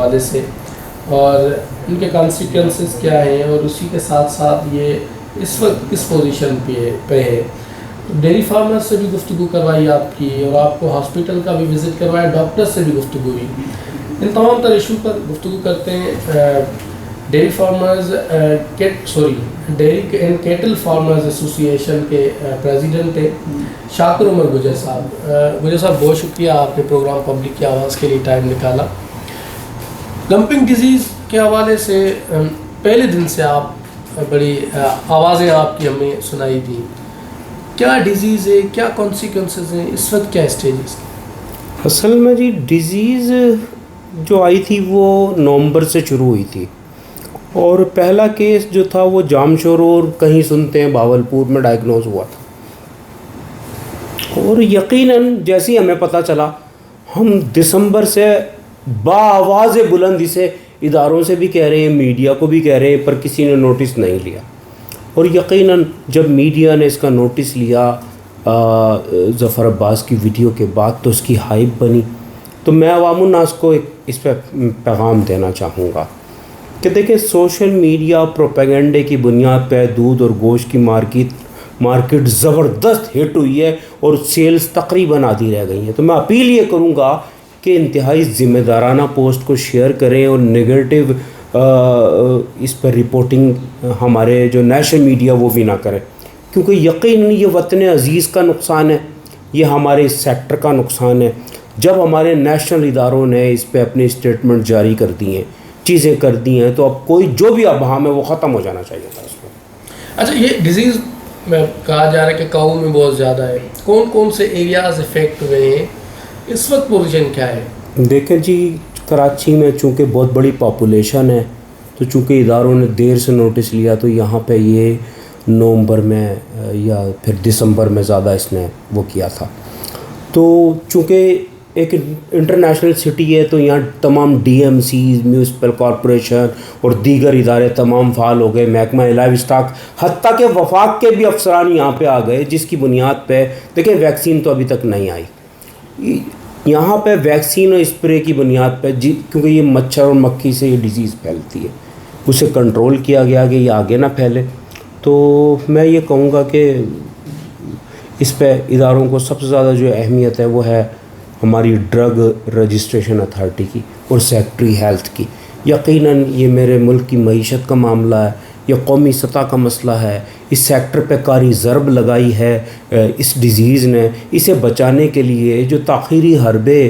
حوالے سے اور ان کے کانسیکوینسز کیا ہیں، اور اسی کے ساتھ ساتھ یہ اس وقت کس پوزیشن پہ ہے. ڈیری فارمر سے بھی گفتگو کروائی آپ کی، اور آپ کو ہاسپٹل کا بھی وزٹ کروایا، ڈاکٹر سے بھی گفتگو ہوئی. ان تمام تر ایشو پر گفتگو کرتے ہیں. Dairy farmers dairy and cattle farmers association کے پریزیڈنٹ ہیں شاکر عمر گجر صاحب. گجر صاحب بہت شکریہ، آپ نے پروگرام پبلک کی آواز کے لیے ٹائم نکالا. لمپنگ ڈیزیز کے حوالے سے پہلے دن سے آپ بڑی آوازیں آپ کی ہمیں سنائی دیں. کیا ڈیزیز ہے، کیا کانسیکوینسز ہیں، اس وقت کیا اسٹیجز؟ اصل میں جی ڈیزیز جو آئی تھی وہ نومبر سے شروع ہوئی تھی، اور پہلا کیس جو تھا وہ جام شورور کہیں سنتے ہیں بھاولپور میں ڈائگنوز ہوا تھا. اور یقیناً جیسے ہی ہمیں پتہ چلا، ہم دسمبر سے بآواز بلند اسے اداروں سے بھی کہہ رہے ہیں، میڈیا کو بھی کہہ رہے ہیں، پر کسی نے نوٹس نہیں لیا. اور یقیناً جب میڈیا نے اس کا نوٹس لیا ظفر عباس کی ویڈیو کے بعد تو اس کی ہائپ بنی. تو میں عوام الناس کو اس پہ پیغام دینا چاہوں گا کہ دیکھیں، سوشل میڈیا پروپیگنڈے کی بنیاد پہ دودھ اور گوشت کی مارکیٹ زبردست ہٹ ہوئی ہے، اور سیلز تقریباً آدھی رہ گئی ہیں. تو میں اپیل یہ کروں گا کہ انتہائی ذمہ دارانہ پوسٹ کو شیئر کریں، اور نگیٹو اس پر رپورٹنگ ہمارے جو نیشنل میڈیا وہ بھی نہ کرے، کیونکہ یقیناً یہ وطن عزیز کا نقصان ہے، یہ ہمارے اس سیکٹر کا نقصان ہے. جب ہمارے نیشنل اداروں نے اس پہ اپنی اسٹیٹمنٹ جاری کر دی ہیں، چیزیں کر دی ہیں، تو اب کوئی جو بھی ابہام ہے وہ ختم ہو جانا چاہیے تھا اس کو. اچھا، یہ ڈیزیز میں کہا جا رہا ہے کہ کاؤ میں بہت زیادہ ہے. کون کون سے ایریاز افیکٹ ہوئے ہیں، اس وقت پوزیشن کیا ہے؟ دیکھیں جی، کراچی میں چونکہ بہت بڑی پاپولیشن ہے، تو چونکہ اداروں نے دیر سے نوٹس لیا، تو یہاں پہ یہ نومبر میں یا پھر دسمبر میں زیادہ اس نے وہ کیا تھا. تو چونکہ ایک انٹرنیشنل سٹی ہے، تو یہاں تمام D M Cs, municipal corporation اور دیگر ادارے تمام فعال ہو گئے. محکمہ لائیو اسٹاک حتیٰ کہ وفاق کے بھی افسران یہاں پہ آ گئے، جس کی بنیاد پہ دیکھیں ویکسین تو ابھی تک نہیں آئی. یہاں پہ ویکسین اور اسپرے کی بنیاد پہ کیونکہ یہ مچھر اور مکھی سے یہ ڈیزیز پھیلتی ہے، اسے کنٹرول کیا گیا کہ یہ آگے نہ پھیلے. تو میں یہ کہوں گا کہ اس پہ اداروں کو سب سے زیادہ جو اہمیت ہے وہ ہے ہماری ڈرگ رجسٹریشن اتھارٹی کی اور سیکٹری ہیلتھ کی. یقیناً یہ میرے ملک کی معیشت کا معاملہ ہے، یہ قومی سطح کا مسئلہ ہے. اس سیکٹر پہ کاری ضرب لگائی ہے اس ڈیزیز نے. اسے بچانے کے لیے جو تاخیری حربے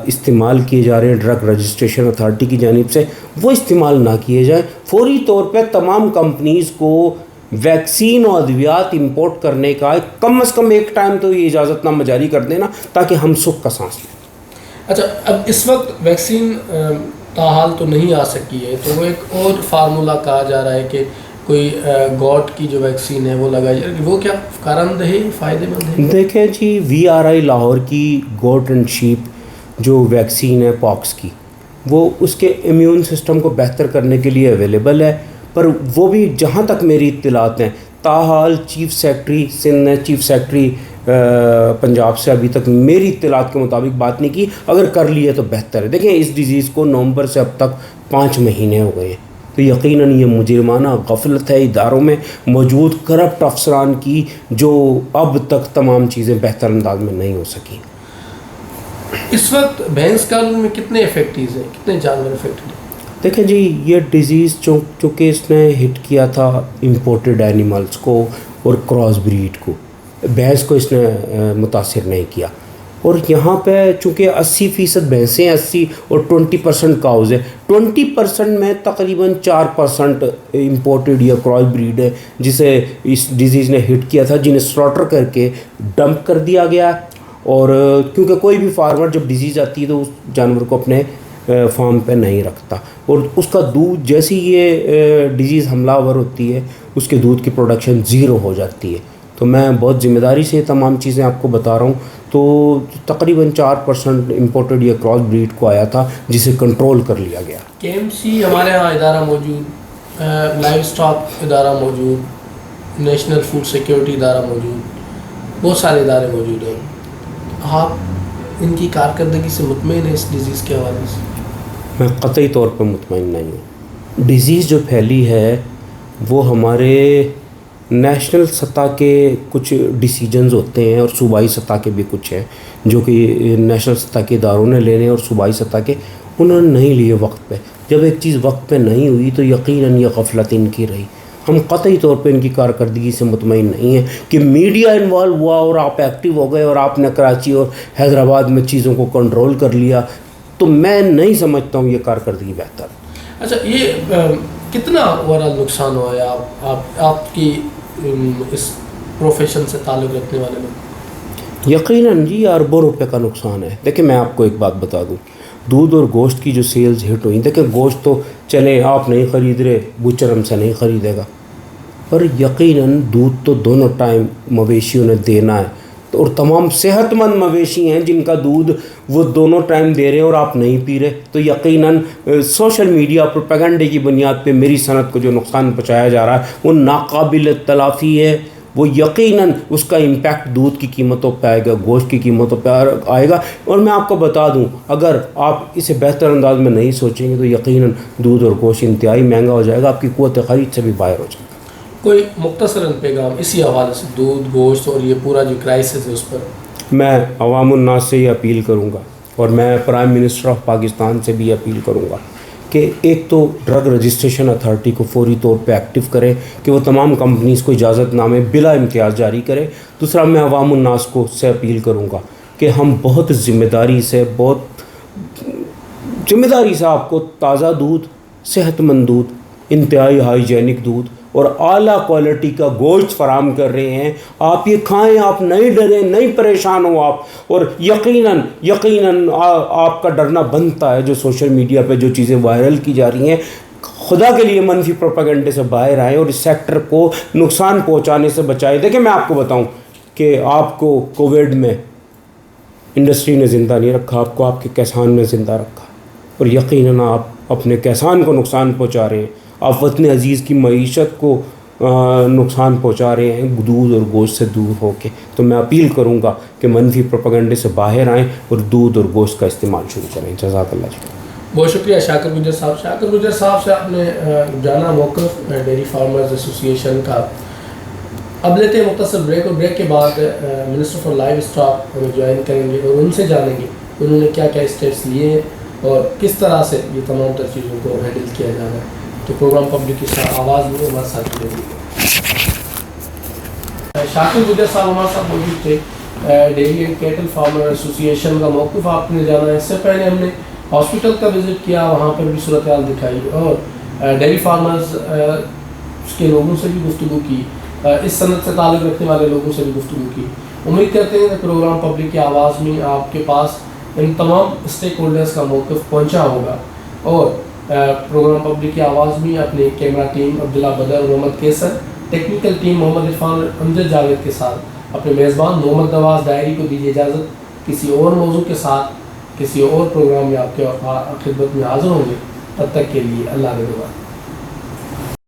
استعمال کیے جا رہے ہیں ڈرگ رجسٹریشن اتھارٹی کی جانب سے، وہ استعمال نہ کیے جائیں. فوری طور پہ تمام کمپنیز کو ویکسین اور ادویات امپورٹ کرنے کا کم از کم ایک ٹائم تو یہ اجازت نامہ جاری کر دینا، تاکہ ہم سکھ کا سانس لیں. اچھا، اب اس وقت ویکسین تاحال تو نہیں آ سکی ہے، تو وہ ایک اور فارمولہ کہا جا رہا ہے کہ کوئی گوٹ کی جو ویکسین ہے وہ لگائی جائے. وہ کیا کارآمد ہے، فائدہ مند ہے؟ دیکھیں جی، VRI لاہور کی گوٹ اینڈ شیپ جو ویکسین ہے پاکس کی، وہ اس کے امیون سسٹم کو بہتر کرنے کے لیے اویلیبل ہے. پر وہ بھی جہاں تک میری اطلاعات ہیں، تاحال چیف سیکٹری سندھ نے چیف سیکٹری پنجاب سے ابھی تک میری اطلاعات کے مطابق بات نہیں کی. اگر کر لی ہے تو بہتر ہے. دیکھیں، اس ڈیزیز کو نومبر سے اب تک 5 مہینے ہو گئے ہیں، تو یقیناً یہ مجرمانہ غفلت ہے اداروں میں موجود کرپٹ افسران کی، جو اب تک تمام چیزیں بہتر انداز میں نہیں ہو سکیں. اس وقت بھینس قانون میں کتنے افیکٹیز ہیں، کتنے جانور افیکٹڈ ہیں؟ دیکھیں جی، یہ ڈیزیز چونکہ اس نے ہٹ کیا تھا امپورٹڈ اینیملز کو اور کراس بریڈ کو، بھینس کو اس نے متاثر نہیں کیا. اور یہاں پہ چونکہ 80% بھینسیں ہیں، 80 اور 20% کاؤز ہے. 20% میں تقریباً 4% امپورٹڈ یا کراس بریڈ ہے، جسے اس ڈیزیز نے ہٹ کیا تھا، جنہیں سلاٹر کر کے ڈمپ کر دیا گیا. اور کیونکہ کوئی بھی فارمر جب ڈیزیز آتی ہے تو اس جانور کو اپنے فارم پہ نہیں رکھتا، اور اس کا دودھ جیسی یہ ڈیزیز حملہ آور ہوتی ہے، اس کے دودھ کی پروڈکشن 0 ہو جاتی ہے. تو میں بہت ذمہ داری سے تمام چیزیں آپ کو بتا رہا ہوں. تو تقریباً 4% امپورٹڈ یا کراس بریڈ کو آیا تھا، جسے کنٹرول کر لیا گیا. KMC ہمارے ہاں ادارہ موجود، لائیو اسٹاک ادارہ موجود، نیشنل فوڈ سیکیورٹی ادارہ موجود، بہت سارے ادارے موجود ہیں. آپ ان کی کارکردگی سے مطمئن ہیں اس ڈیزیز کے حوالے سے؟ میں قطعی طور پر مطمئن نہیں ہوں. ڈیزیز جو پھیلی ہے وہ ہمارے نیشنل سطح کے کچھ ڈیسیجنز ہوتے ہیں اور صوبائی سطح کے بھی کچھ ہیں جو کہ نیشنل سطح کے اداروں نے لینے اور صوبائی سطح کے انہوں نے نہیں لیے وقت پہ. جب ایک چیز وقت پہ نہیں ہوئی تو یقیناً یہ غفلت ان کی رہی. ہم قطعی طور پہ ان کی کارکردگی سے مطمئن نہیں ہیں کہ میڈیا انوالو ہوا اور آپ ایکٹیو ہو گئے اور آپ نے کراچی اور حیدرآباد میں چیزوں کو کنٹرول کر لیا, تو میں نہیں سمجھتا ہوں یہ کارکردگی بہتر. اچھا, یہ کتنا اوورآل نقصان ہوا ہے آپ کی اس پروفیشن سے تعلق رکھنے والے میں؟ یقیناً جی اربوں روپے کا نقصان ہے. دیکھیں میں آپ کو ایک بات بتا دوں, دودھ اور گوشت کی جو سیلز ہٹ ہوئی, دیکھیں گوشت تو چلے آپ نہیں خرید رہے, بچر ہم سے نہیں خریدے گا, پر یقیناً دودھ تو دونوں ٹائم مویشیوں نے دینا ہے, اور تمام صحت مند مویشی ہیں جن کا دودھ وہ دونوں ٹائم دے رہے ہیں اور آپ نہیں پی رہے, تو یقیناً سوشل میڈیا پروپیگنڈے کی بنیاد پہ میری صنعت کو جو نقصان پہنچایا جا رہا ہے وہ ناقابل تلافی ہے. وہ یقیناً اس کا امپیکٹ دودھ کی قیمتوں پہ آئے گا, گوشت کی قیمتوں پہ آئے گا. اور میں آپ کو بتا دوں, اگر آپ اسے بہتر انداز میں نہیں سوچیں گے تو یقیناً دودھ اور گوشت انتہائی مہنگا ہو جائے گا, آپ کی قوت خرید سے بھی باہر ہو جائے گا. کوئی مختصراً پیغام اسی حوالے سے دودھ گوشت اور یہ پورا جو کرائسس ہے اس پر؟ میں عوام الناس سے یہ اپیل کروں گا, اور میں پرائم منسٹر آف پاکستان سے بھی اپیل کروں گا کہ ایک تو ڈرگ رجسٹریشن اتھارٹی کو فوری طور پہ ایکٹیو کرے کہ وہ تمام کمپنیز کو اجازت نامے بلا امتیاز جاری کرے. دوسرا, میں عوام الناس کو سے اپیل کروں گا کہ ہم بہت ذمہ داری سے آپ کو تازہ دودھ, صحت مند دودھ, انتہائی ہائیجینک دودھ اور اعلیٰ کوالٹی کا گوشت فراہم کر رہے ہیں. آپ یہ کھائیں, آپ نہیں ڈریں, نہیں پریشان ہو آپ, اور یقیناً آپ کا ڈرنا بنتا ہے جو سوشل میڈیا پہ جو چیزیں وائرل کی جا رہی ہیں. خدا کے لیے منفی پروپیگنڈے سے باہر آئیں اور اس سیکٹر کو نقصان پہنچانے سے بچائیں. دیکھیں میں آپ کو بتاؤں کہ آپ کو کووڈ میں انڈسٹری نے زندہ نہیں رکھا, آپ کو آپ کے کسان نے زندہ رکھا, اور یقیناً آپ اپنے کسان کو نقصان پہنچا رہے ہیں, آپ وطن عزیز کی معیشت کو نقصان پہنچا رہے ہیں دودھ اور گوشت سے دور ہو کے. تو میں اپیل کروں گا کہ منفی پروپیگنڈے سے باہر آئیں اور دودھ اور گوشت کا استعمال شروع کریں. جزاک اللہ جی. بہت شکریہ شاکر گجر صاحب. شاکر گجر صاحب سے آپ نے جانا موقف ڈیری فارمرز ایسوسی ایشن کا. اب لیتے ہیں مختصر بریک, اور بریک کے بعد منسٹر فار لائیو اسٹاک ہمیں جوائن کریں گے اور ان سے جانیں گے انہوں نے کیا کیا اسٹیپس لیے ہیں اور کس طرح سے یہ تمام تر چیزوں کو ہینڈل کیا جا رہا ہے. تو پروگرام پبلک کی آواز میں ہمارے ساتھ جڑیں گے. شاکر گجر صاحب ہمارے ساتھ موجود تھے. ڈیری اینڈ کیٹل فارمر ایسوسی ایشن کا موقف آپ نے جانا. اس سے پہلے ہم نے ہاسپٹل کا وزٹ کیا, وہاں پر بھی صورتحال دکھائی اور ڈیری فارمرز کے لوگوں سے بھی گفتگو کی, اس صنعت سے تعلق رکھنے والے لوگوں سے بھی گفتگو کی. امید کرتے ہیں کہ پروگرام پبلک کی آواز میں آپ کے پاس ان تمام اسٹیک ہولڈرز کا موقف پہنچا ہوگا, اور پروگرام پبلک کی آواز میں اپنے کیمرہ ٹیم عبداللہ بدر, محمد کیسر, ٹیکنیکل ٹیم محمد عرفان, امجد جاوید کے ساتھ اپنے میزبان محمد نواز ڈائری کو دیجیے اجازت. کسی اور موضوع کے ساتھ کسی اور پروگرام میں آپ کے خدمت میں حاضر ہوں گے. تب تک کے لیے اللہ کے حوالے.